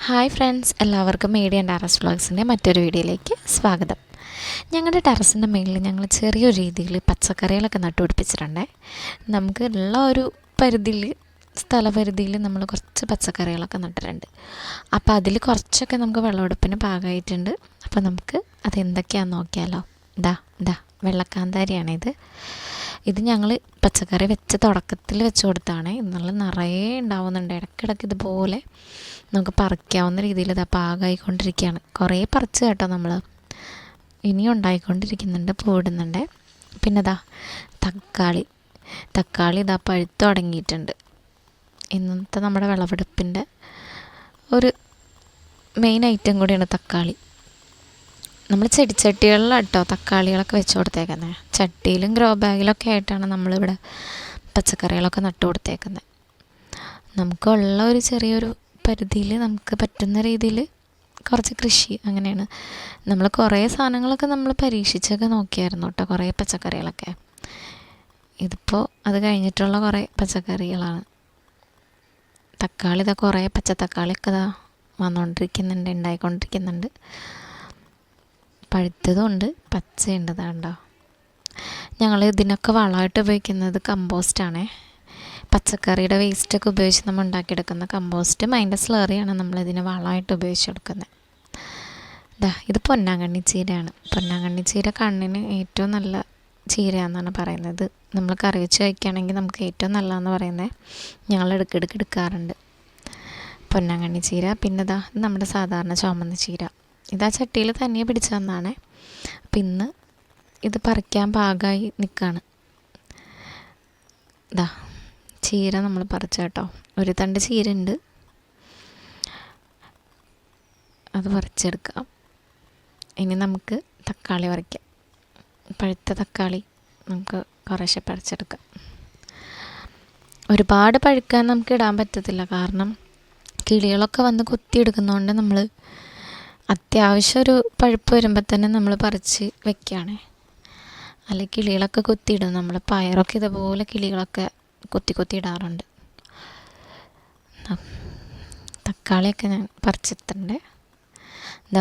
Hi friends, എല്ലാവർക്കും media and terrace വ്ളോഗ്സിൻ്റെ മറ്റൊരു വീഡിയോയിലേക്ക് സ്വാഗതം. ഞങ്ങളുടെ ടെറസിൻ്റെ മുകളിൽ ഞങ്ങൾ ചെറിയൊരു രീതിയിൽ പച്ചക്കറികളൊക്കെ നട്ടുപിടിപ്പിച്ചിട്ടുണ്ട്. നമുക്ക് ഉള്ള ഒരു സ്ഥലപരിധിയിൽ നമ്മൾ കുറച്ച് പച്ചക്കറികളൊക്കെ നട്ടിട്ടുണ്ട്. അപ്പോൾ അതിൽ കുറച്ചൊക്കെ നമുക്ക് വിളവെടുപ്പിന് പാകമായിട്ടുണ്ട്. അപ്പോൾ നമുക്ക് അതെന്തൊക്കെയാണെന്ന് നോക്കിയാലോ. ഇതാ വെള്ളക്കാന്താരിയാണിത്. ഇത് ഞങ്ങൾ പച്ചക്കറി തുടക്കത്തിൽ വെച്ച് കൊടുത്താണ്. ഇന്നലെ നിറയെ ഉണ്ടാവുന്നുണ്ട്. ഇടയ്ക്കിടയ്ക്ക് ഇതുപോലെ നമുക്ക് പറിക്കാവുന്ന രീതിയിൽ ഇതാ പാകമായിക്കൊണ്ടിരിക്കുകയാണ്. കുറേ പറിച്ച് കേട്ടോ നമ്മൾ. ഇനിയും ഉണ്ടായിക്കൊണ്ടിരിക്കുന്നുണ്ട്, പൂടുന്നുണ്ട്. പിന്നെ തക്കാളി ഇതാ പഴുത്ത് തുടങ്ങിയിട്ടുണ്ട്. ഇന്നത്തെ നമ്മുടെ വിളവെടുപ്പിൻ്റെ ഒരു മെയിൻ ഐറ്റം കൂടിയാണ് തക്കാളി. നമ്മൾ ചെടിച്ചട്ടികളിലാണ് കേട്ടോ തക്കാളികളൊക്കെ വെച്ച് കൊടുത്തേക്കുന്നത്. ചട്ടിയിലും ഗ്രോ ബാഗിലൊക്കെ ആയിട്ടാണ് നമ്മളിവിടെ പച്ചക്കറികളൊക്കെ നട്ടു കൊടുത്തേക്കുന്നത്. നമുക്കുള്ള ഒരു ചെറിയൊരു പരിധിയിൽ നമുക്ക് പറ്റുന്ന രീതിയിൽ കുറച്ച് കൃഷി അങ്ങനെയാണ്. നമ്മൾ കുറേ സാധനങ്ങളൊക്കെ നമ്മൾ പരീക്ഷിച്ചൊക്കെ നോക്കിയായിരുന്നു കേട്ടോ, കുറേ പച്ചക്കറികളൊക്കെ. ഇതിപ്പോൾ അത് കഴിഞ്ഞിട്ടുള്ള കുറേ പച്ചക്കറികളാണ്. കുറേ പച്ചത്തക്കാളിയൊക്കെ വന്നുകൊണ്ടിരിക്കുന്നുണ്ട്, ഉണ്ടായിക്കൊണ്ടിരിക്കുന്നുണ്ട്. പഴുത്തതുണ്ട്, പച്ചയുണ്ട്. കണ്ടോ, ഞങ്ങൾ ഇതിനൊക്കെ വളമായിട്ട് ഉപയോഗിക്കുന്നത് കമ്പോസ്റ്റാണേ. പച്ചക്കറിയുടെ വേസ്റ്റൊക്കെ ഉപയോഗിച്ച് നമ്മൾ ഉണ്ടാക്കിയെടുക്കുന്ന കമ്പോസ്റ്റും അതിൻ്റെ സ്ലറിയാണ് നമ്മളിതിന് വളമായിട്ട് ഉപയോഗിച്ചെടുക്കുന്നത്. ഇത് പൊന്നാങ്കണ്ണി ചീരയാണ്. പൊന്നാങ്കണ്ണി ചീര കണ്ണിന് ഏറ്റവും നല്ല ചീരയാണെന്നാണ് പറയുന്നത്. നമ്മൾ കറി വെച്ച് കഴിക്കുകയാണെങ്കിൽ നമുക്ക് ഏറ്റവും നല്ലതെന്ന് പറയുന്നത് ഞങ്ങൾ ഇടയ്ക്കിടയ്ക്ക് എടുക്കാറുണ്ട് പൊന്നാങ്കണ്ണി ചീര. പിന്നെ നമ്മുടെ സാധാരണ ചുമന്ന ചീര. ഇതാ ചട്ടിയിൽ തന്നെ പിടിച്ചു തന്നാണ്. അപ്പം ഇന്ന് ഇത് പറിക്കാൻ പാകമായി നിൽക്കുകയാണ്. ചീര നമ്മൾ പറിച്ച കേട്ടോ. ഒരു തണ്ട് ചീര ഉണ്ട്, അത് പറിച്ചെടുക്കാം. ഇനി നമുക്ക് തക്കാളി പറിക്കാം. പഴുത്ത തക്കാളി നമുക്ക് കുറേശ്ശെ പറിച്ചെടുക്കാം. ഒരുപാട് പഴുക്കാൻ നമുക്ക് ഇടാൻ പറ്റത്തില്ല, കാരണം കിളികളൊക്കെ വന്ന് കുത്തിയെടുക്കുന്നതുകൊണ്ട് നമ്മൾ അത്യാവശ്യം ഒരു പഴുപ്പ് വരുമ്പോൾ തന്നെ നമ്മൾ പറിച്ച് വെക്കുകയാണ്. അല്ലെങ്കിൽ കിളികളൊക്കെ കുത്തിയിടും. നമ്മൾ പയറൊക്കെ ഇതുപോലെ കിളികളൊക്കെ കുത്തി ഇടാറുണ്ട്. തക്കാളിയൊക്കെ ഞാൻ പറിച്ചിട്ടുണ്ട്.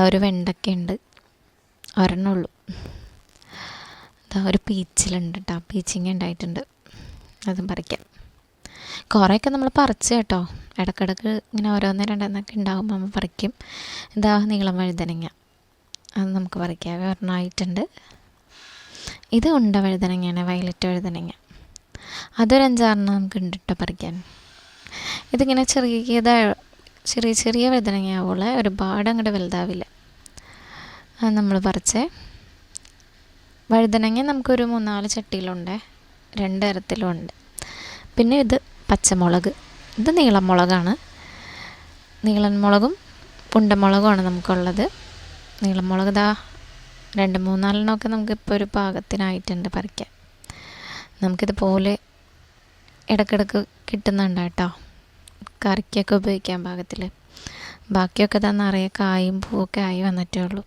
ഒരു വെണ്ടയ്ക്കുണ്ട്, ഒരെണ്ണമുള്ളൂ. ഒരു പീച്ചിലുണ്ട് കേട്ടോ, പീച്ചിങ്ങ ഉണ്ടായിട്ടുണ്ട്, അതും പറിക്കാം. കുറേയൊക്കെ നമ്മൾ പറിച്ച് കേട്ടോ. ഇടയ്ക്കിടയ്ക്ക് ഇങ്ങനെ ഓരോന്ന് രണ്ടെണ്ണമൊക്കെ ഉണ്ടാകുമ്പോൾ നമ്മൾ പറിക്കും. നീളം വഴുതനങ്ങ, അത് നമുക്ക് പറിക്കാം. ഒരെണ്ണമായിട്ടുണ്ട്. ഇത് ഉണ്ട വഴുതനങ്ങയാണ്, വയലറ്റ് വഴുതനങ്ങ. അതൊരു 5-6 നമുക്ക് ഉണ്ട് കേട്ടോ പറിക്കാൻ. ഇതിങ്ങനെ ചെറിയ ചെറിയ വഴുതനങ്ങയാവുള്ള, ഒരുപാട് അങ്ങോട്ട് വലുതാവില്ല. അത് നമ്മൾ പറിച്ചേ. വഴുതനങ്ങ നമുക്കൊരു 3-4 ചട്ടിയിലുണ്ട്, 2 തരത്തിലുണ്ട്. പിന്നെ ഇത് പച്ചമുളക്. ഇത് നീളം മുളകാണ്. നീളൻ മുളകും ഉണ്ടമുളകുമാണ് നമുക്കുള്ളത്. നീളം മുളക് 2-3-4 നമുക്കിപ്പോൾ ഒരു പാകത്തിനായിട്ടുണ്ട് പറിക്കാൻ. നമുക്കിതുപോലെ ഇടയ്ക്കിടയ്ക്ക് കിട്ടുന്നുണ്ട് കേട്ടോ, കറിക്കൊക്കെ ഉപയോഗിക്കാൻ പാകത്തിൽ. ബാക്കിയൊക്കെ നിറയെ കായും പൂവൊക്കെ ആയി വന്നിട്ടേ ഉള്ളൂ.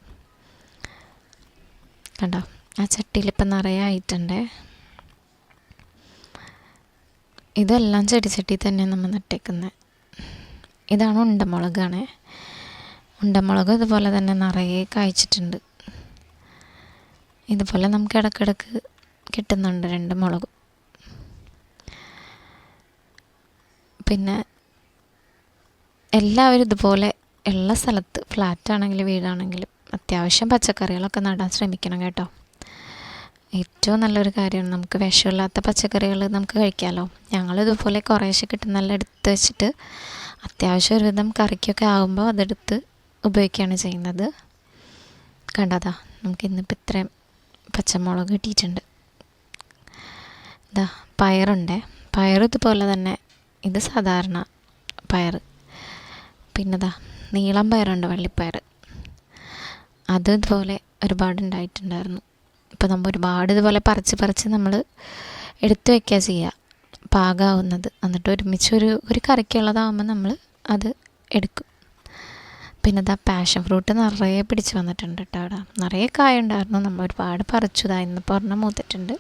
കണ്ടോ, ആ ചട്ടിയിൽ ഇപ്പം നിറയെ ആയിട്ടുണ്ട്. ഇതെല്ലാം ചെടിച്ചട്ടി തന്നെ നമ്മൾ നട്ടേക്കുന്നത്. ഇതാണ് ഉണ്ടമുളകാണ്. ഉണ്ടമുളക് ഇതുപോലെ തന്നെ നിറയെ കായ്ച്ചിട്ടുണ്ട്. ഇതുപോലെ നമുക്ക് ഇടയ്ക്കിടയ്ക്ക് കിട്ടുന്നുണ്ട് 2 മുളകും. പിന്നെ എല്ലാവരും ഇതുപോലെ ഉള്ള സ്ഥലത്ത്, ഫ്ലാറ്റാണെങ്കിലും വീടാണെങ്കിലും അത്യാവശ്യം പച്ചക്കറികളൊക്കെ നടാൻ ശ്രമിക്കണം കേട്ടോ. ഏറ്റവും നല്ലൊരു കാര്യമാണ്. നമുക്ക് വിഷമില്ലാത്ത പച്ചക്കറികൾ നമുക്ക് കഴിക്കാമല്ലോ. ഞങ്ങളിതുപോലെ കുറേശ്ശെ കിട്ടുന്നെല്ലാം എടുത്ത് വെച്ചിട്ട് അത്യാവശ്യം ഒരുവിധം കറിക്കൊക്കെ ആകുമ്പോൾ അതെടുത്ത് ഉപയോഗിക്കുകയാണ് ചെയ്യുന്നത്. കണ്ടതാ, നമുക്ക് ഇന്നിപ്പോൾ ഇത്രയും പച്ചമുളക് കിട്ടിയിട്ടുണ്ട്. പയറുണ്ട്. പയർ ഇതുപോലെ തന്നെ, ഇത് സാധാരണ പയർ. പിന്നെ നീളം പയറുണ്ട്, വള്ളിപ്പയർ. അത് ഇതുപോലെ ഒരുപാടുണ്ടായിട്ടുണ്ടായിരുന്നു. ഇപ്പോൾ നമ്മൾ ഒരുപാട് ഇതുപോലെ പറിച്ച് നമ്മൾ എടുത്ത് വയ്ക്കുക ചെയ്യുക, പാകമാവുന്നത്. എന്നിട്ട് ഒരുമിച്ച് ഒരു കറിക്കുള്ളതാകുമ്പോൾ നമ്മൾ അത് എടുക്കും. പിന്നെ പാഷൻ ഫ്രൂട്ട് നിറയെ പിടിച്ച് വന്നിട്ടുണ്ട് കേട്ടോ. അവിടെ നിറയെ കായുണ്ടായിരുന്നു. നമ്മൾ ഒരുപാട് പറിച്ചു. ഇന്നിപ്പോൾ ഒരെണ്ണം മൂത്തിട്ടുണ്ട്.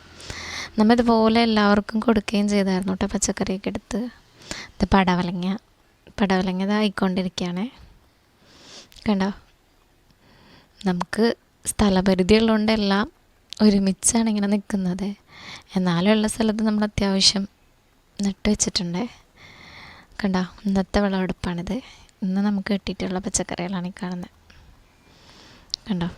നമ്മൾ ഇതുപോലെ എല്ലാവർക്കും കൊടുക്കുകയും ചെയ്തായിരുന്നു കേട്ടോ, പച്ചക്കറിയൊക്കെ എടുത്ത്. ഇത് പടവലങ്ങ ഇതായിക്കൊണ്ടിരിക്കുകയാണേ. കണ്ടോ, നമുക്ക് സ്ഥലപരിധി ഉള്ളതുകൊണ്ട് എല്ലാം ഒരുമിച്ചാണ് ഇങ്ങനെ നിൽക്കുന്നത്. എന്നാലുള്ള സ്ഥലത്ത് നമ്മൾ അത്യാവശ്യം നട്ട് വെച്ചിട്ടുണ്ട്. കണ്ടോ, ഇന്നത്തെ വിളവെടുപ്പാണിത്. ഇന്ന് നമുക്ക് കിട്ടിയിട്ടുള്ള പച്ചക്കറികളാണ് ഈ കാണുന്നത്. കണ്ടോ.